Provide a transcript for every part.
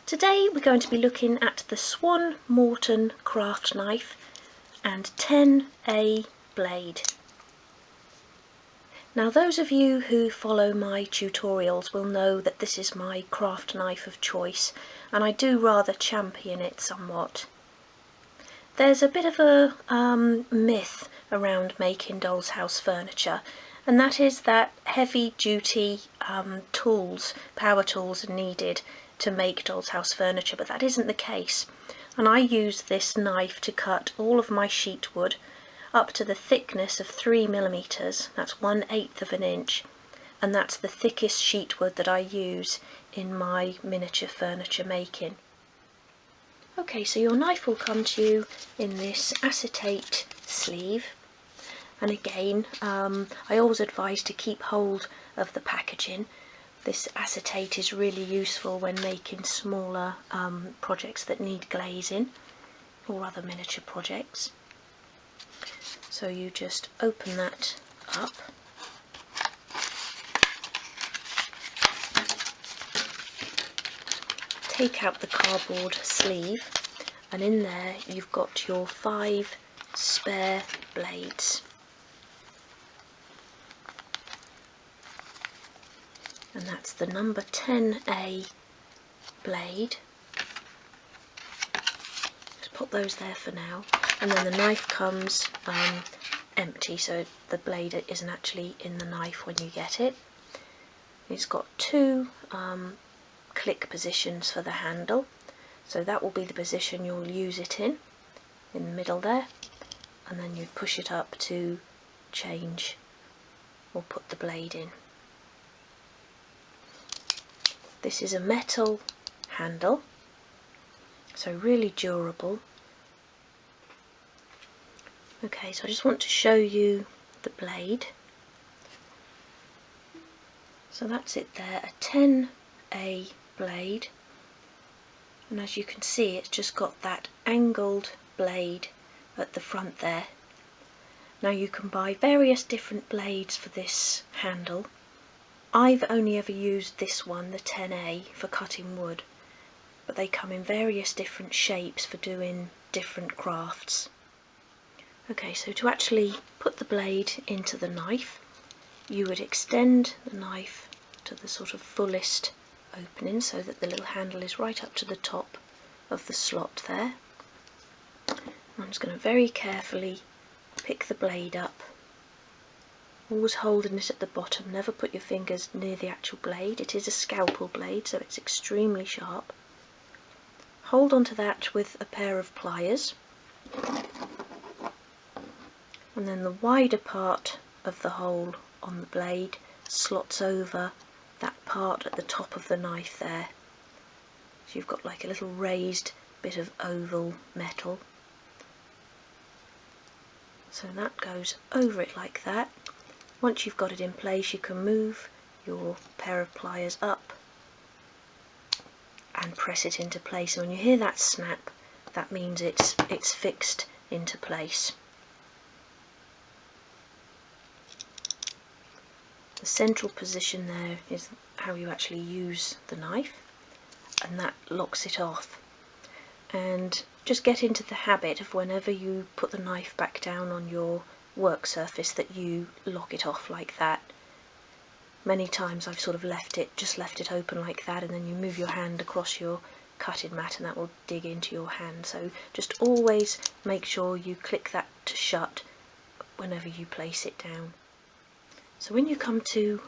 Today we're going to be looking at the Swann Morton craft knife and 10A blade. Now those of you who follow my tutorials will know that this is my craft knife of choice, and I do rather champion it somewhat. There's a bit of a myth around making doll's house furniture, and that is that heavy duty tools, power tools are needed to make doll's house furniture, but that isn't the case. And I use this knife to cut all of my sheet wood up to the thickness of 3mm, that's 1/8 of an inch, and that's the thickest sheet wood that I use in my miniature furniture making. Okay, so your knife will come to you in this acetate sleeve, and again I always advise to keep hold of the packaging. This acetate is really useful when making smaller projects that need glazing or other miniature projects. So you just open that up, take out the cardboard sleeve, and in there you've got your 5 spare blades. And that's the number 10A blade. Just put those there for now, and then the knife comes empty, so the blade isn't actually in the knife when you get it. It's got 2 click positions for the handle, so that will be the position you'll use it in the middle there, and then you push it up to change or put the blade in. This is a metal handle, so really durable. Okay, so I just want to show you the blade. So that's it there, a 10A blade, and as you can see it's just got that angled blade at the front there. Now you can buy various different blades for this handle. I've only ever used this one, the 10A, for cutting wood, but they come in various different shapes for doing different crafts. Okay, so to actually put the blade into the knife, you would extend the knife to the sort of fullest opening so that the little handle is right up to the top of the slot there. I'm just going to very carefully pick the blade up, always holding it at the bottom. Never put your fingers near the actual blade. It is a scalpel blade, so it's extremely sharp. Hold onto that with a pair of pliers, and then the wider part of the hole on the blade slots over that part at the top of the knife there. So you've got like a little raised bit of oval metal. So that goes over it like that. Once you've got it in place, you can move your pair of pliers up and press it into place. And when you hear that snap, that means it's fixed into place. The central position there is how you actually use the knife, and that locks it off. And just get into the habit of whenever you put the knife back down on your work surface that you lock it off like that. Many times I've sort of left it open like that, and then you move your hand across your cutting mat and that will dig into your hand. So just always make sure you click that to shut whenever you place it down. So when you come to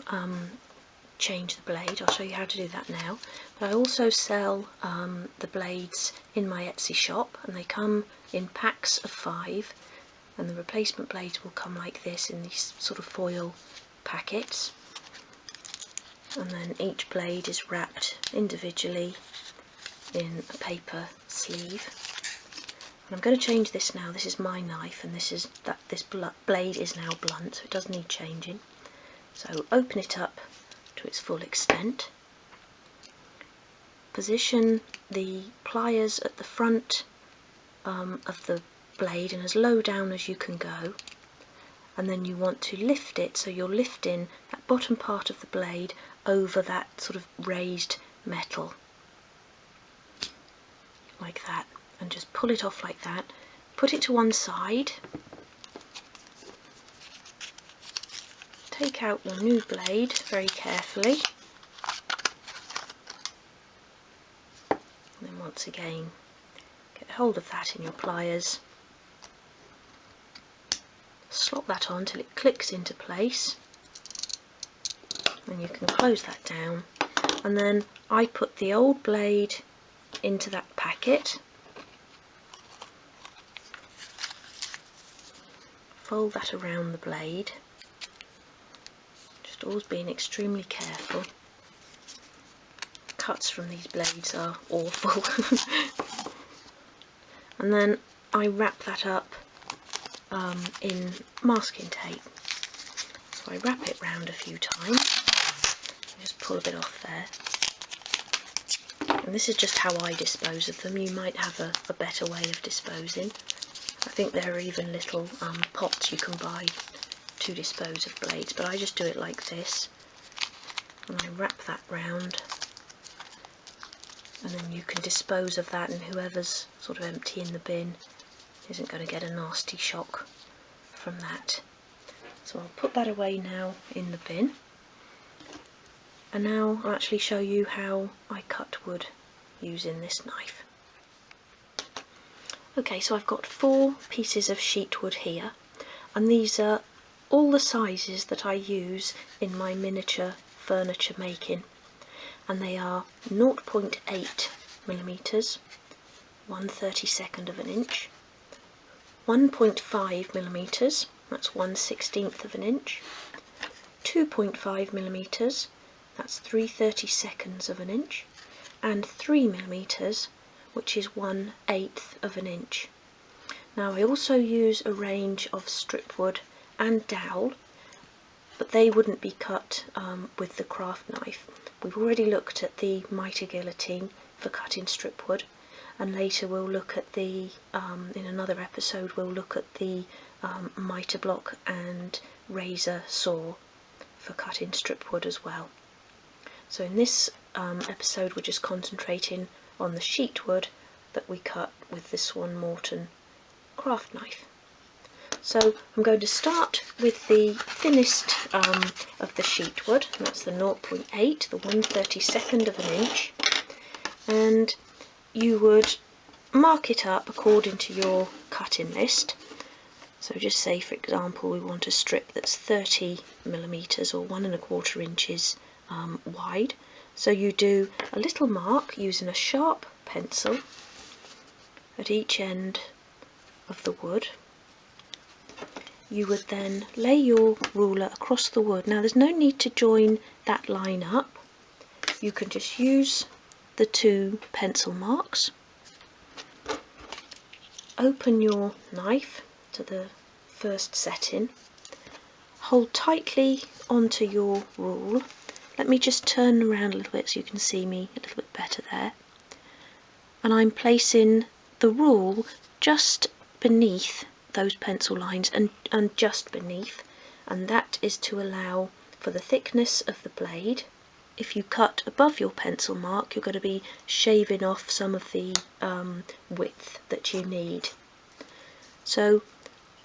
change the blade, I'll show you how to do that now, but I also sell the blades in my Etsy shop, and they come in packs of 5. And the replacement blades will come like this in these sort of foil packets, and then each blade is wrapped individually in a paper sleeve. And I'm going to change this now. This is my knife, and this blade is now blunt, so it does need changing. So open it up to its full extent, position the pliers at the front of the blade and as low down as you can go, and then you want to lift it, so you're lifting that bottom part of the blade over that sort of raised metal. like that, and just pull it off like that. Put it to one side. Take out your new blade very carefully. And then once again, get hold of that in your pliers. Slot that on till it clicks into place. And you can close that down. And then I put the old blade into that packet. Fold that around the blade. Just always being extremely careful. Cuts from these blades are awful. And then I wrap that up in masking tape. So I wrap it round a few times. Just pull a bit off there. And this is just how I dispose of them. You might have a better way of disposing. I think there are even little pots you can buy to dispose of blades, but I just do it like this. And I wrap that round. And then you can dispose of that, and whoever's sort of emptying the bin isn't going to get a nasty shock from that. So I'll put that away now in the bin. And now I'll actually show you how I cut wood using this knife. Okay, so I've got 4 pieces of sheet wood here, and these are all the sizes that I use in my miniature furniture making, and they are 0.8 millimeters, 1/32 of an inch, 1.5 millimeters, that's 1/16 of an inch, 2.5 millimeters, that's 3/32 of an inch, and 3 millimeters, which is 1/8 of an inch. Now I also use a range of strip wood and dowel, but they wouldn't be cut with the craft knife. We've already looked at the mitre guillotine for cutting strip wood, and later we'll look at the, in another episode, we'll look at the mitre block and razor saw for cutting strip wood as well. So in this episode we're just concentrating on the sheet wood that we cut with the Swann Morton craft knife. So I'm going to start with the thinnest of the sheet wood, and that's the 0.8, the 1/32 of an inch, and you would mark it up according to your cutting list. So just say, for example, we want a strip that's 30 millimeters or 1¼ inches wide. So you do a little mark using a sharp pencil at each end of the wood. You would then lay your ruler across the wood. Now there's no need to join that line up. You can just use the 2 pencil marks. Open your knife to the first setting. Hold tightly onto your rule. Let me just turn around a little bit so you can see me a little bit better there. And I'm placing the rule just beneath those pencil lines and just beneath, and that is to allow for the thickness of the blade. If you cut above your pencil mark, you're going to be shaving off some of the width that you need. So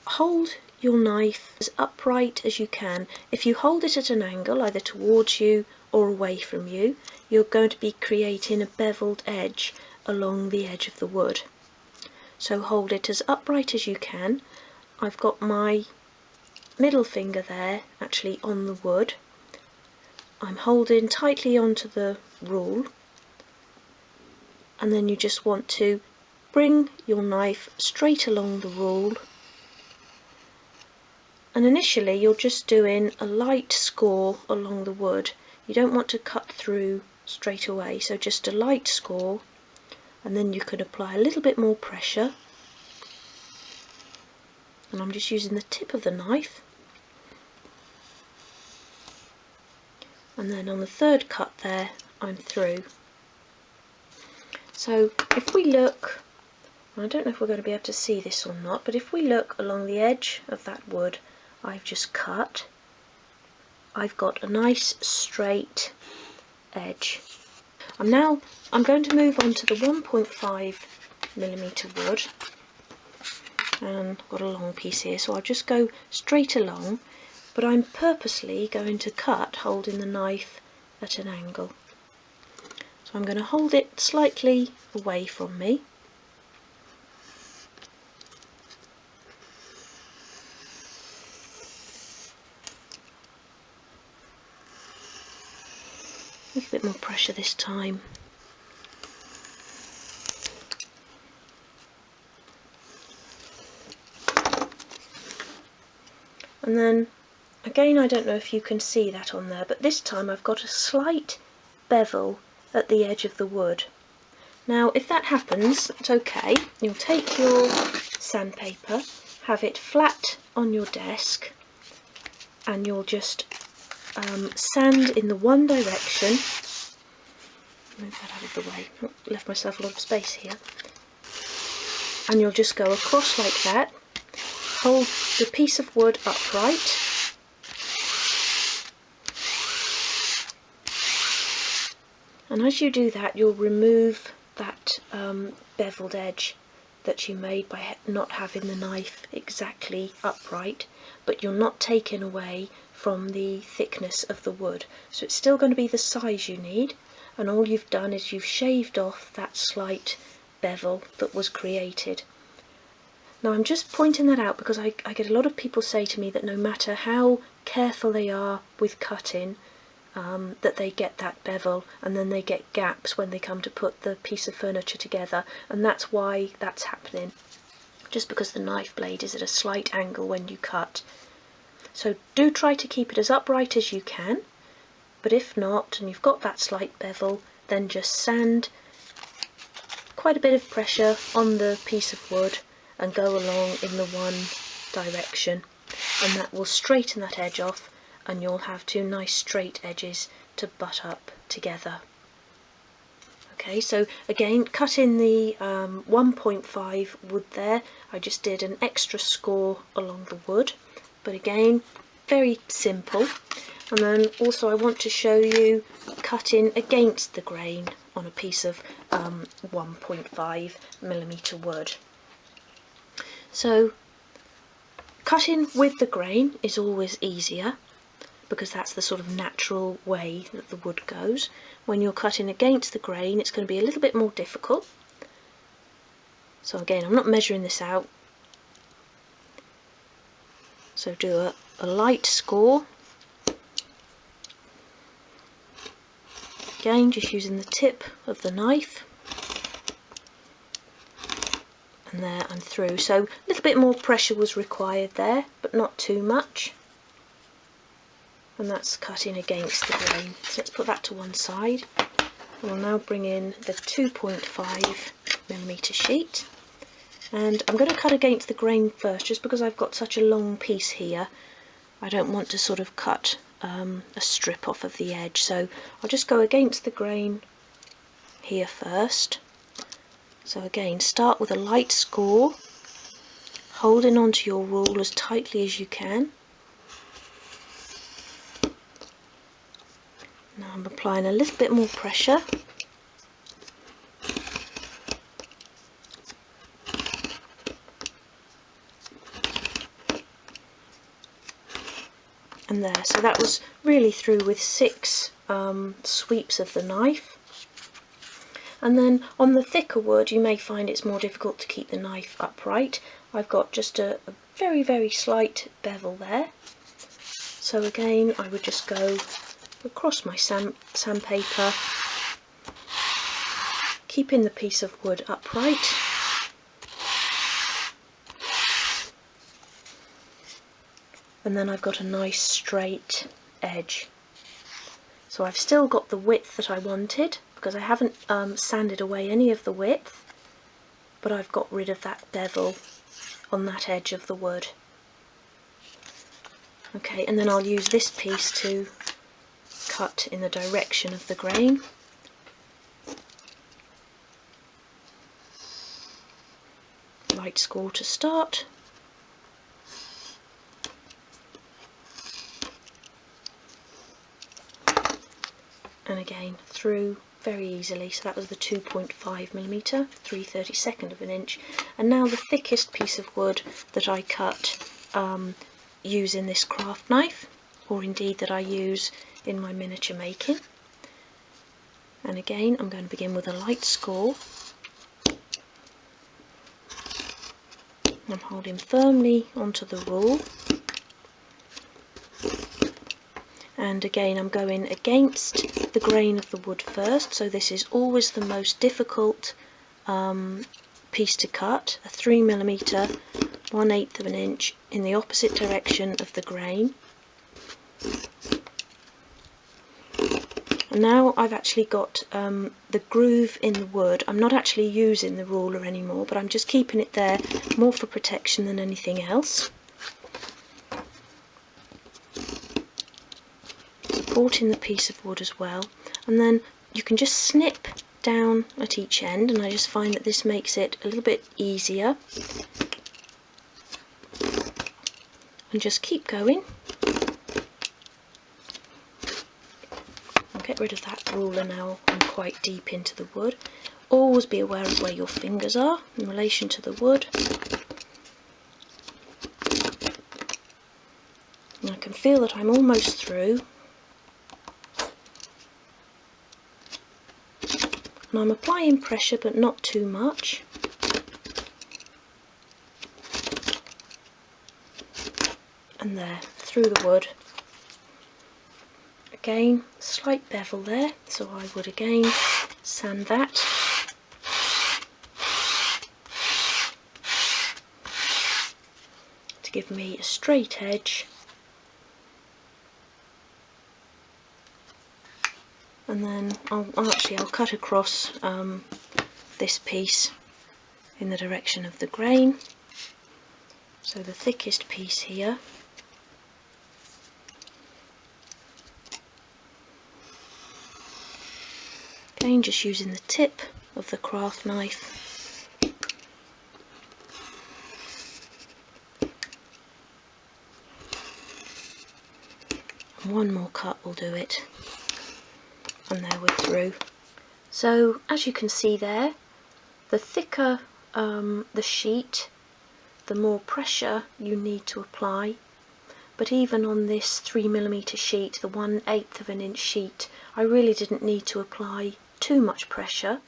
hold your knife as upright as you can. If you hold it at an angle, either towards you or away from you, you're going to be creating a beveled edge along the edge of the wood. So hold it as upright as you can. I've got my middle finger there actually on the wood. I'm holding tightly onto the rule, and then you just want to bring your knife straight along the rule, and initially you're just doing a light score along the wood. You don't want to cut through straight away, so just a light score, and then you can apply a little bit more pressure. And I'm just using the tip of the knife, and then on the third cut there I'm through. So if we look, I don't know if we're going to be able to see this or not, but if we look along the edge of that wood I've just cut, I've got a nice straight edge. I'm going to move on to the 1.5 1mm wood, and I've got a long piece here, so I'll just go straight along, but I'm purposely going to cut holding the knife at an angle. So I'm going to hold it slightly away from me. A little bit more pressure this time. And then again, I don't know if you can see that on there, but this time I've got a slight bevel at the edge of the wood. Now if that happens, it's okay. You'll take your sandpaper, have it flat on your desk, and you'll just sand in the one direction. Move that out of the way, left myself a lot of space here. And you'll just go across like that, hold the piece of wood upright, and as you do that you'll remove that beveled edge that you made by not having the knife exactly upright, but you're not taking away from the thickness of the wood. So it's still going to be the size you need, and all you've done is you've shaved off that slight bevel that was created. Now I'm just pointing that out because I get a lot of people say to me that no matter how careful they are with cutting, that they get that bevel, and then they get gaps when they come to put the piece of furniture together, and that's why that's happening, just because the knife blade is at a slight angle when you cut. So do try to keep it as upright as you can, but if not, and you've got that slight bevel, then just sand quite a bit of pressure on the piece of wood and go along in the one direction, and that will straighten that edge off, and you'll have two nice straight edges to butt up together. Okay, so again, cutting the 1.5 wood there, I just did an extra score along the wood, but again, very simple. And then also I want to show you cutting against the grain on a piece of 1.5mm wood. So cutting with the grain is always easier, because that's the sort of natural way that the wood goes. When you're cutting against the grain, it's going to be a little bit more difficult. So again, I'm not measuring this out. So do a light score. Again, just using the tip of the knife. And there and through. So a little bit more pressure was required there, but not too much. And that's cutting against the grain. So let's put that to one side. We'll now bring in the 2.5mm sheet, and I'm going to cut against the grain first, just because I've got such a long piece here. I don't want to sort of cut a strip off of the edge, so I'll just go against the grain here first. So again, start with a light score, holding onto your rule as tightly as you can. Now I'm applying a little bit more pressure. And there, so that was really through with 6 sweeps of the knife. And then on the thicker wood you may find it's more difficult to keep the knife upright. I've got just a very, very slight bevel there. So again, I would just go across my sandpaper, keeping the piece of wood upright. And then I've got a nice straight edge. So I've still got the width that I wanted, because I haven't sanded away any of the width, but I've got rid of that bevel on that edge of the wood. Okay, and then I'll use this piece to cut in the direction of the grain. Light score to start. And again through very easily. So that was the 2.5mm, 3/32 of an inch. And now the thickest piece of wood that I cut using this craft knife, or indeed that I use in my miniature making. And again, I'm going to begin with a light score. I'm holding firmly onto the rule, and again I'm going against the grain of the wood first, so this is always the most difficult piece to cut, a 3mm, 1/8 of an inch in the opposite direction of the grain. And now I've actually got the groove in the wood. I'm not actually using the ruler anymore, but I'm just keeping it there more for protection than anything else. Supporting the piece of wood as well. And then you can just snip down at each end, and I just find that this makes it a little bit easier. And just keep going. Get rid of that ruler now. I'm quite deep into the wood. Always be aware of where your fingers are in relation to the wood. And I can feel that I'm almost through. And I'm applying pressure, but not too much. And there, through the wood. Again, slight bevel there, so I would again sand that. To give me a straight edge. And then I'll cut across this piece in the direction of the grain. So the thickest piece here. Again, just using the tip of the craft knife. And one more cut will do it. And there we're through. So as you can see there, the thicker the sheet, the more pressure you need to apply. But even on this 3mm sheet, the 1/8 of an inch sheet, I really didn't need to apply too much pressure.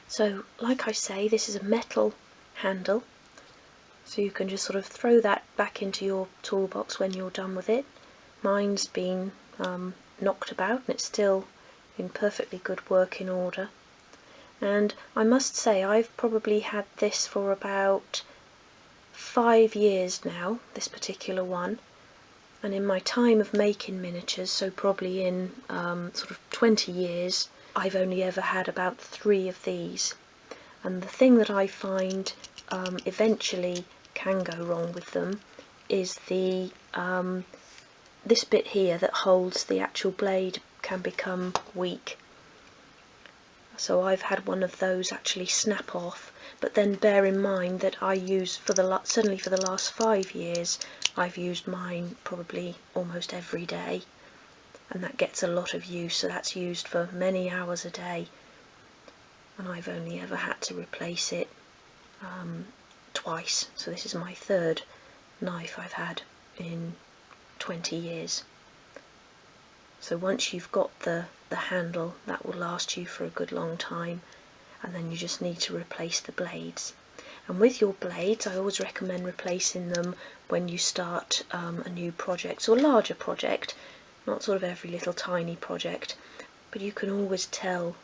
So like I say, this is a metal handle, so you can just sort of throw that back into your toolbox when you're done with it. Mine's been knocked about and it's still in perfectly good working order. And I must say, I've probably had this for about 5 years now, this particular one. And in my time of making miniatures, so probably in sort of 20 years, I've only ever had about 3 of these. And the thing that I find eventually can go wrong with them is the this bit here that holds the actual blade can become weak. So I've had one of those actually snap off. But then bear in mind that I use, certainly for the last 5 years, I've used mine probably almost every day, and that gets a lot of use, so that's used for many hours a day, and I've only ever had to replace it twice, so this is my 3rd knife I've had in 20 years. So once you've got the handle, that will last you for a good long time, and then you just need to replace the blades. And with your blades, I always recommend replacing them when you start a new project, or a larger project, not sort of every little tiny project, but you can always tell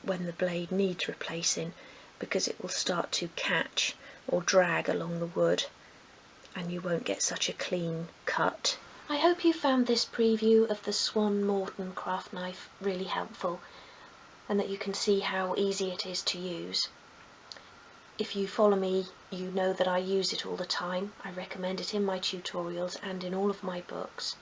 when the blade needs replacing, because it will start to catch or drag along the wood and you won't get such a clean cut. I hope you found this preview of the Swann Morton craft knife really helpful, and that you can see how easy it is to use. If you follow me, you know that I use it all the time. I recommend it in my tutorials and in all of my books.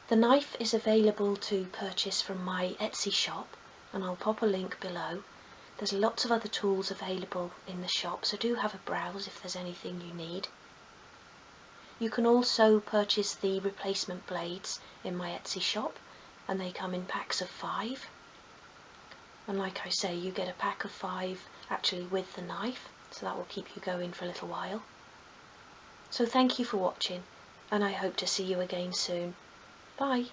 The knife is available to purchase from my Etsy shop, and I'll pop a link below. There's lots of other tools available in the shop, so do have a browse if there's anything you need. You can also purchase the replacement blades in my Etsy shop, and they come in packs of 5. And like I say, you get a pack of 5 actually with the knife, so that will keep you going for a little while. So thank you for watching, and I hope to see you again soon. Bye!